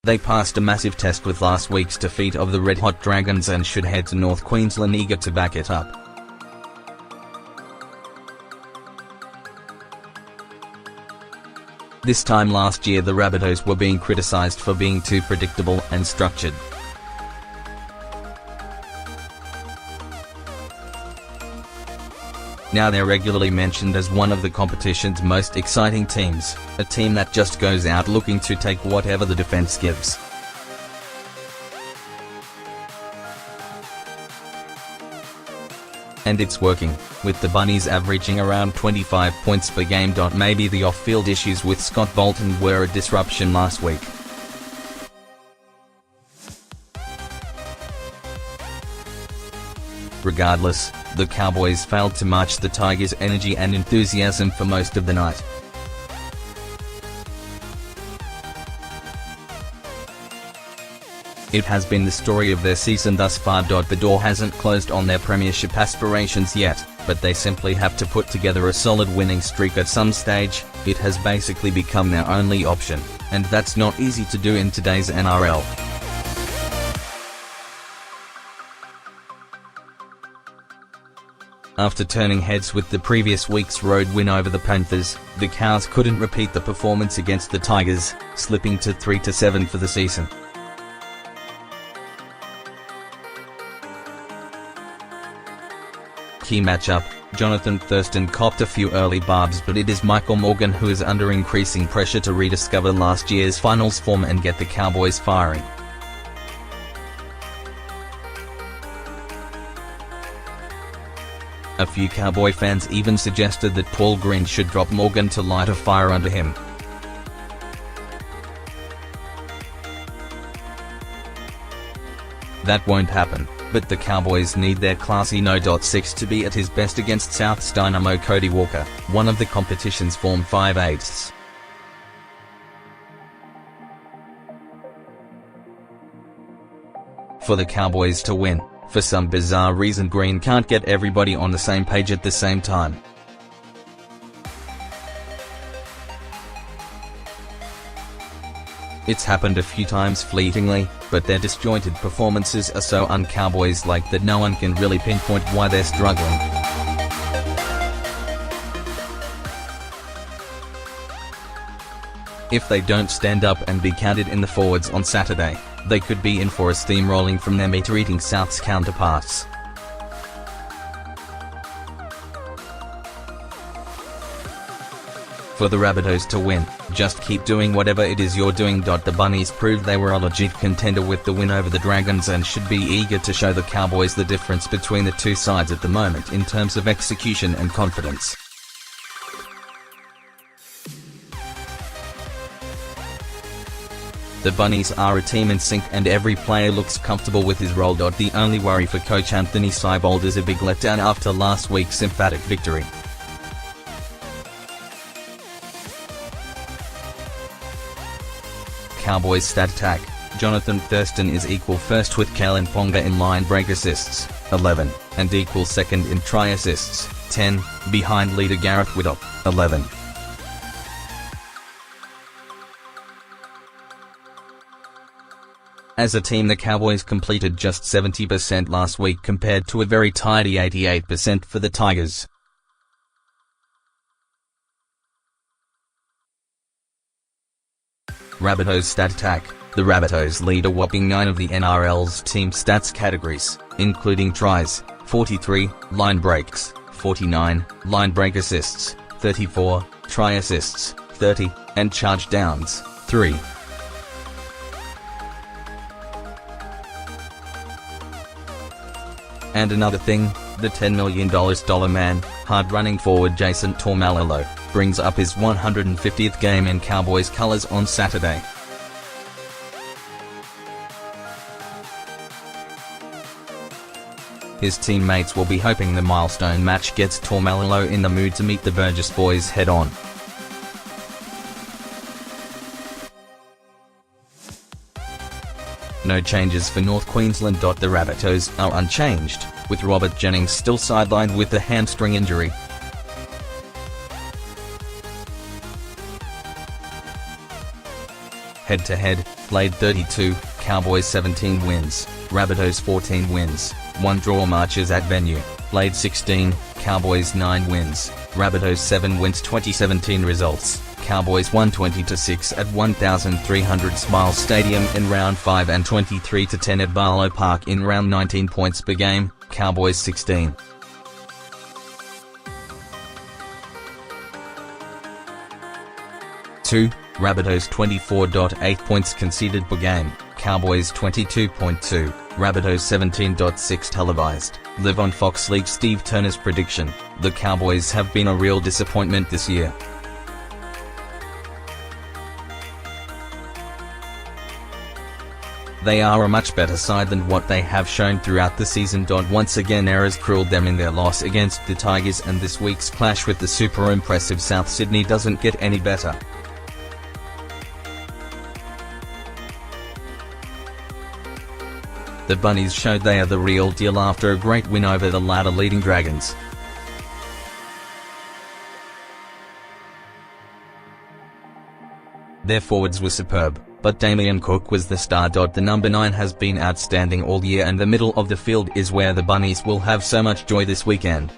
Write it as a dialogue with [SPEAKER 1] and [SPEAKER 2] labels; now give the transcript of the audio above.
[SPEAKER 1] They passed a massive test with last week's defeat of the Red Hot Dragons and should head to North Queensland eager to back it up. This time last year the Rabbitohs were being criticised for being too predictable and structured. Now they're regularly mentioned as one of the competition's most exciting teams, a team that just goes out looking to take whatever the defence gives. And it's working, with the Bunnies averaging around 25 points per game. Maybe the off-field issues with Scott Bolton were a disruption last week. Regardless, the Cowboys failed to match the Tigers' energy and enthusiasm for most of the night. It has been the story of their season thus far. The door hasn't closed on their premiership aspirations yet, but they simply have to put together a solid winning streak at some stage. It has basically become their only option, and that's not easy to do in today's NRL. After turning heads with the previous week's road win over the Panthers, the Cows couldn't repeat the performance against the Tigers, slipping to 3-7 for the season. Key matchup, Johnathan Thurston copped a few early barbs, but it is Michael Morgan who is under increasing pressure to rediscover last year's finals form and get the Cowboys firing. A few Cowboy fans even suggested that Paul Green should drop Morgan to light a fire under him. That won't happen, but the Cowboys need their classy no.6 to be at his best against South's dynamo Cody Walker, one of the competition's form five-eighths. For the Cowboys to win, for some bizarre reason Green can't get everybody on the same page at the same time. It's happened a few times fleetingly, but their disjointed performances are so un-Cowboys-like that no one can really pinpoint why they're struggling. If they don't stand up and be counted in the forwards on Saturday, they could be in for a steamrolling from their metre-eating South's counterparts. For the Rabbitohs to win, just keep doing whatever it is you're doing. The Bunnies proved they were a legit contender with the win over the Dragons and should be eager to show the Cowboys the difference between the two sides at the moment in terms of execution and confidence. The Bunnies are a team in sync and every player looks comfortable with his role. The only worry for coach Anthony Seibold is a big letdown after last week's emphatic victory. Cowboys stat attack, Johnathan Thurston is equal first with Kalyn Ponga in line break assists, 11, and equal second in try assists, 10, behind leader Gareth Widdop, 11. As a team the Cowboys completed just 70% last week compared to a very tidy 88% for the Tigers. Rabbitohs stat attack, the Rabbitohs lead a whopping 9 of the NRL's team stats categories, including tries, 43, line breaks, 49, line break assists, 34, try assists, 30, and charge downs, 3. And another thing, the $10 million man, hard-running forward Jason Taumalolo, brings up his 150th game in Cowboys colours on Saturday. His teammates will be hoping the milestone match gets Taumalolo in the mood to meet the Burgess boys head-on. No changes for North Queensland. The Rabbitohs are unchanged, with Robert Jennings still sidelined with a hamstring injury. Head-to-head, played 32, Cowboys 17 wins, Rabbitohs 14 wins, 1 draw. Matches at venue, played 16, Cowboys 9 wins, Rabbitohs 7 wins. 2017 results, Cowboys won 20-6 at 1,300 Smiles Stadium in round 5 and 23-10 at Barlow Park in round 19. Points per game, Cowboys 16. Rabbitohs 24.8 points conceded per game, Cowboys 22.2, Rabbitohs 17.6 televised. Live on Fox League. Steve Turner's prediction: the Cowboys have been a real disappointment this year. They are a much better side than what they have shown throughout the season. Once again, errors cruelled them in their loss against the Tigers, and this week's clash with the super impressive South Sydney doesn't get any better. The Bunnies showed they are the real deal after a great win over the ladder-leading Dragons. Their forwards were superb, but Damien Cook was the star. The number 9 has been outstanding all year, and the middle of the field is where the Bunnies will have so much joy this weekend.